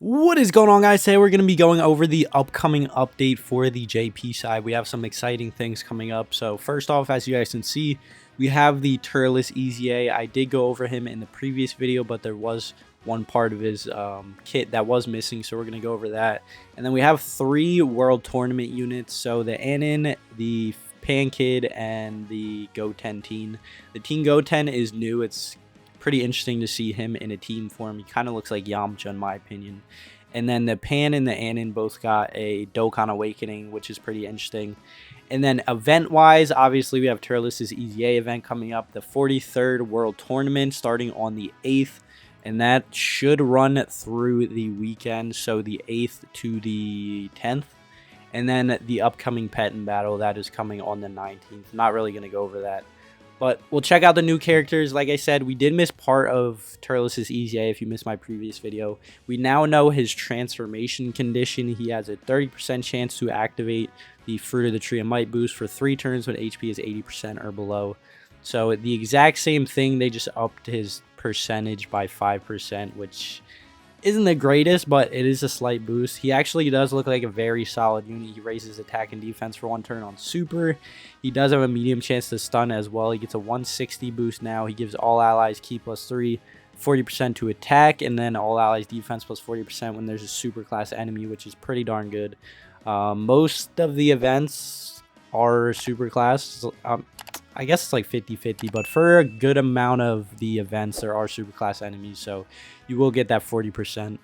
What is going on, guys? Today we're going to be going over the upcoming update for the JP side. We have some exciting things coming up. So first off, as you guys can see, we have the TURLES EZA. I did go over him in the previous video, but there was one part of his kit that was missing, so we're going to go over that. And then we have 3 World Tournament units. So the Anin, the Pan Kid, and the Goten Teen. The Teen Goten is new. It's pretty interesting to see him in a team form. He kind of looks like Yamcha in my opinion. And then the Pan and the Anin both got a Dokkan Awakening, which is pretty interesting. And then event-wise, obviously we have TURLES EZA event coming up, the 43rd World Tournament starting on the 8th. And that should run through the weekend, so the 8th to the 10th. And then the upcoming Pet and Battle, that is coming on the 19th. Not really going to go over that. But we'll check out the new characters. Like I said, we did miss part of TURLES EZA if you missed my previous video. We now know his transformation condition. He has a 30% chance to activate the Fruit of the Tree of Might boost for 3 turns when HP is 80% or below. So the exact same thing, they just upped his percentage by 5%, which isn't the greatest, but it is a slight boost. He actually does look like a very solid unit. He raises attack and defense for 1 turn on super. He does have a medium chance to stun as well. He gets a 160 boost now. He gives all allies key +3, 40% to attack, and then all allies defense +40% when there's a super class enemy, which is pretty darn good. Most of the events are super class. I guess it's like 50-50, but for a good amount of the events, there are superclass enemies, so you will get that 40%.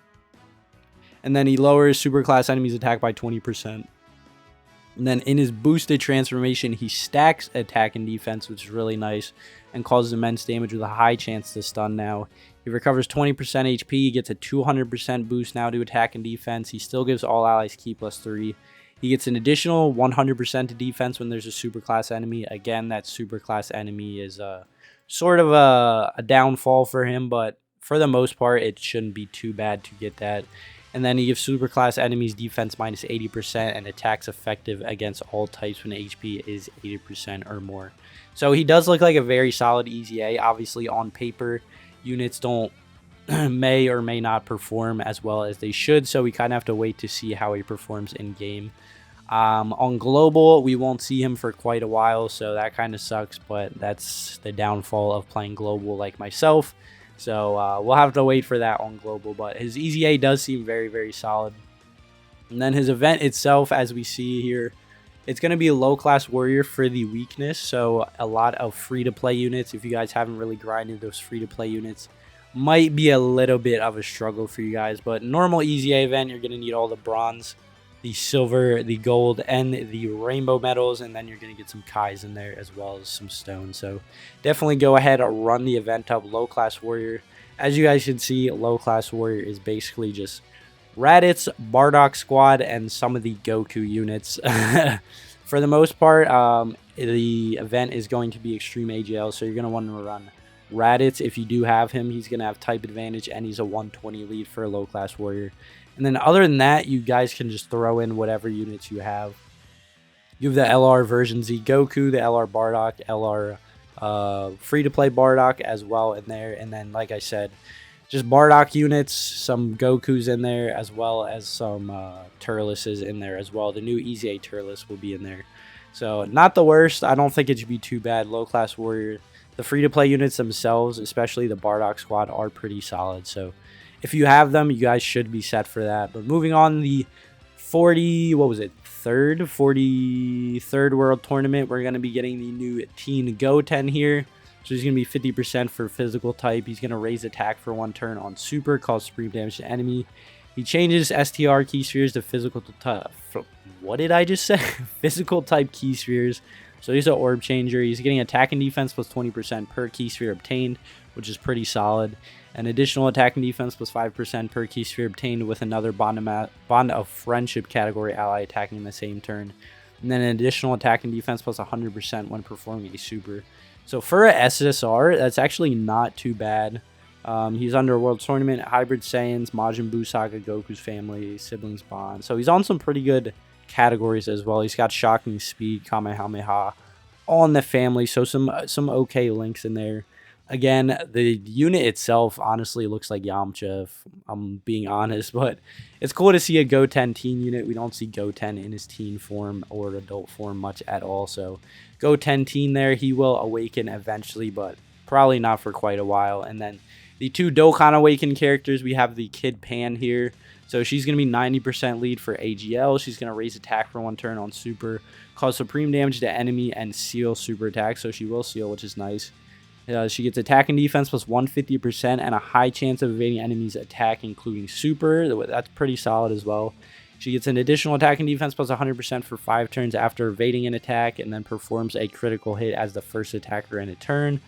And then he lowers superclass enemies' attack by 20%. And then in his boosted transformation, he stacks attack and defense, which is really nice, and causes immense damage with a high chance to stun now. He recovers 20% HP, he gets a 200% boost now to attack and defense. He still gives all allies key +3. He gets an additional 100% to defense when there's a superclass enemy. Again, that superclass enemy is sort of a downfall for him, but for the most part, it shouldn't be too bad to get that. And then he gives superclass enemies defense -80% and attacks effective against all types when HP is 80% or more. So he does look like a very solid EZA. Obviously, on paper, units don't may or may not perform as well as they should, so we kind of have to wait to see how he performs in game. On global, we won't see him for quite a while, so that kind of sucks, but that's the downfall of playing global like myself. So we'll have to wait for that on global, but his EZA does seem very, very solid. And then his event itself, as we see here, it's going to be a low-class warrior for the weakness, so a lot of free-to-play units. If you guys haven't really grinded those free-to-play units, might be a little bit of a struggle for you guys. But normal EZA event, you're going to need all the bronze, the silver, the gold, and the rainbow medals, and then you're going to get some Kais in there as well as some stones. So definitely go ahead and run the event up low-class warrior. As you guys can see, low-class warrior is basically just Raditz, Bardock squad, and some of the Goku units. For the most part, the event is going to be extreme AGL, so you're going to want to run Raditz. If you do have him, he's going to have type advantage, and he's a 120 lead for a low-class warrior. And then other than that, you guys can just throw in whatever units you have. You have the LR version Z Goku, the LR Bardock, LR free-to-play Bardock as well in there. And then, like I said, just Bardock units, some Gokus in there, as well as some Turleses in there as well. The new EZA Turles will be in there. So not the worst. I don't think it should be too bad. Low-class warrior. The free-to-play units themselves, especially the Bardock squad, are pretty solid. So if you have them, you guys should be set for that. But moving on, the 43rd World Tournament, we're going to be getting the new Teen Goten here. So he's going to be 50% for physical type. He's going to raise attack for 1 turn on super, cause supreme damage to enemy. He changes STR key spheres to physical type. What did I just say? Physical type key spheres. So he's an orb changer. He's getting attack and defense +20% per key sphere obtained, which is pretty solid. An additional attack and defense +5% per key sphere obtained with another bond of friendship category ally attacking in the same turn. And then an additional attack and defense +100% when performing a super. So for a SSR, that's actually not too bad. He's under a World Tournament, Hybrid Saiyans, Majin Buu Saga, Goku's Family, Siblings Bond. So he's on some pretty good categories as well. He's got Shocking Speed, Kamehameha, all in the family. So some okay links in there. Again, the unit itself honestly looks like Yamcha, if I'm being honest, but it's cool to see a Goten teen unit. We don't see Goten in his teen form or adult form much at all, so Goten teen there, he will awaken eventually, but probably not for quite a while. And then the two Dokkan Awaken characters, we have the Kid Pan here. So she's going to be 90% lead for AGL. She's going to raise attack for 1 turn on super, cause supreme damage to enemy, and seal super attack. So she will seal, which is nice. She gets attack and defense plus 150% and a high chance of evading enemies' attack, including super. That's pretty solid as well. She gets an additional attack and defense plus 100% for 5 turns after evading an attack, and then performs a critical hit as the first attacker in a turn.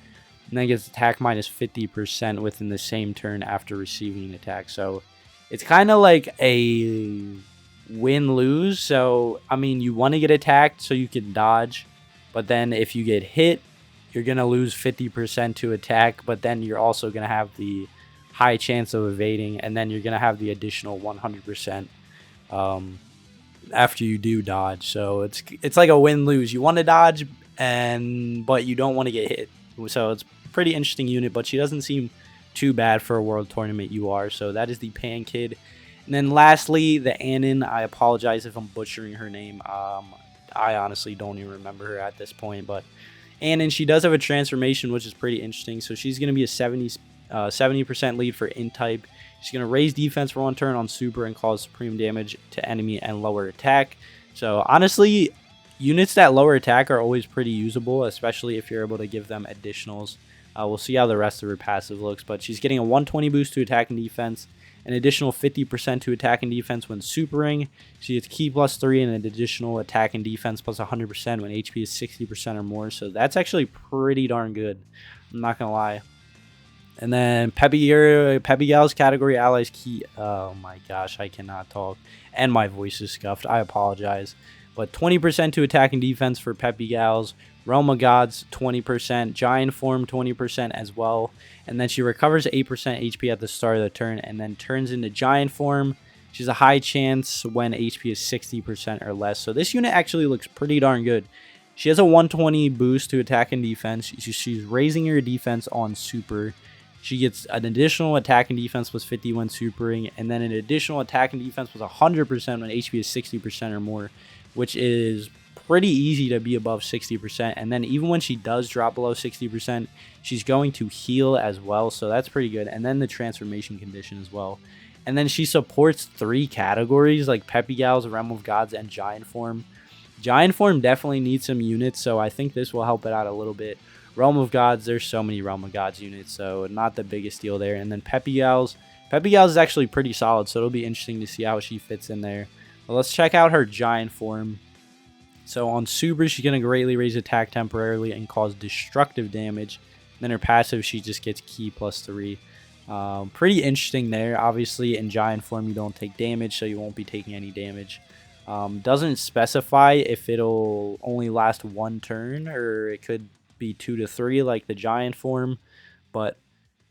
And then gets attack minus 50% within the same turn after receiving an attack. So it's kind of like a win-lose. So, I mean, you want to get attacked so you can dodge. But then if you get hit, you're going to lose 50% to attack, but then you're also going to have the high chance of evading, and then you're going to have the additional 100% after you do dodge. So it's like a win-lose. You want to dodge, but you don't want to get hit. So it's a pretty interesting unit, but she doesn't seem too bad for a World Tournament UR. So that is the Pan Kid. And then lastly, the Anin. I apologize if I'm butchering her name. I honestly don't even remember her at this point, but and she does have a transformation, which is pretty interesting. So she's going to be a 70% lead for in-type. She's going to raise defense for 1 turn on super and cause supreme damage to enemy and lower attack. So honestly, units that lower attack are always pretty usable, especially if you're able to give them additionals. We'll see how the rest of her passive looks, but she's getting a 120 boost to attack and defense, an additional 50% to attack and defense when supering. She gets key plus 3 and an additional attack and defense plus 100% when HP is 60% or more. So that's actually pretty darn good. I'm not going to lie. And then Peppy Gal's category allies key. Oh my gosh, I cannot talk. And my voice is scuffed. I apologize. But 20% to attack and defense for Peppy Gals. Realm of Gods 20%, Giant Form 20% as well, and then she recovers 8% HP at the start of the turn and then turns into Giant Form. She's a high chance when HP is 60% or less, so this unit actually looks pretty darn good. She has a 120 boost to attack and defense. She's raising her defense on super. She gets an additional attack and defense plus 50 when supering, and then an additional attack and defense plus 100% when HP is 60% or more, which is pretty easy to be above 60%. And then even when she does drop below 60%, she's going to heal as well, so that's pretty good. And then the transformation condition as well. And then she supports 3 categories like Peppy Gals, Realm of Gods, and Giant Form. Giant Form definitely needs some units, so I think this will help it out a little bit. Realm of Gods, there's so many Realm of Gods units, so not the biggest deal there. And then Peppy Gals is actually pretty solid, so it'll be interesting to see how she fits in there. But let's check out her Giant Form. So on super, she's going to greatly raise attack temporarily and cause destructive damage. Then her passive, she just gets key plus 3. Pretty interesting there. Obviously, in Giant Form, you don't take damage, so you won't be taking any damage. Doesn't specify if it'll only last 1 turn, or it could be 2 to 3 like the Giant Form. But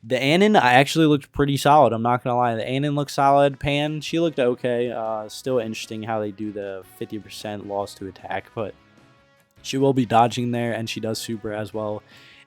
the Anin actually looked pretty solid. I'm not going to lie. The Anin looked solid. Pan, she looked okay. Still interesting how they do the 50% loss to attack. But she will be dodging there, and she does super as well.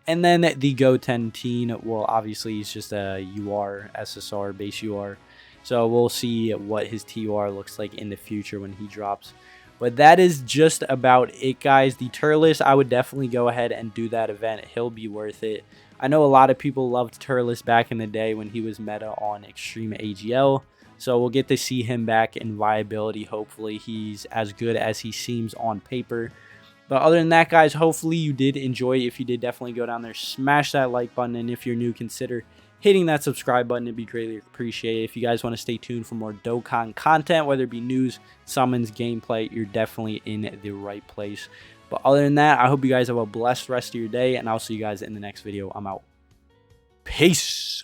And then the Goten teen, well, obviously he's just a UR, SSR, base UR. So we'll see what his TUR looks like in the future when he drops. But that is just about it, guys. The Turles, I would definitely go ahead and do that event. He'll be worth it. I know a lot of people loved Turles back in the day when he was meta on Extreme AGL. So we'll get to see him back in viability. Hopefully he's as good as he seems on paper. But other than that, guys, hopefully you did enjoy. If you did, definitely go down there, smash that like button. And if you're new, consider hitting that subscribe button. It'd be greatly appreciated. If you guys want to stay tuned for more Dokkan content, whether it be news, summons, gameplay, you're definitely in the right place. But other than that, I hope you guys have a blessed rest of your day, and I'll see you guys in the next video. I'm out. Peace.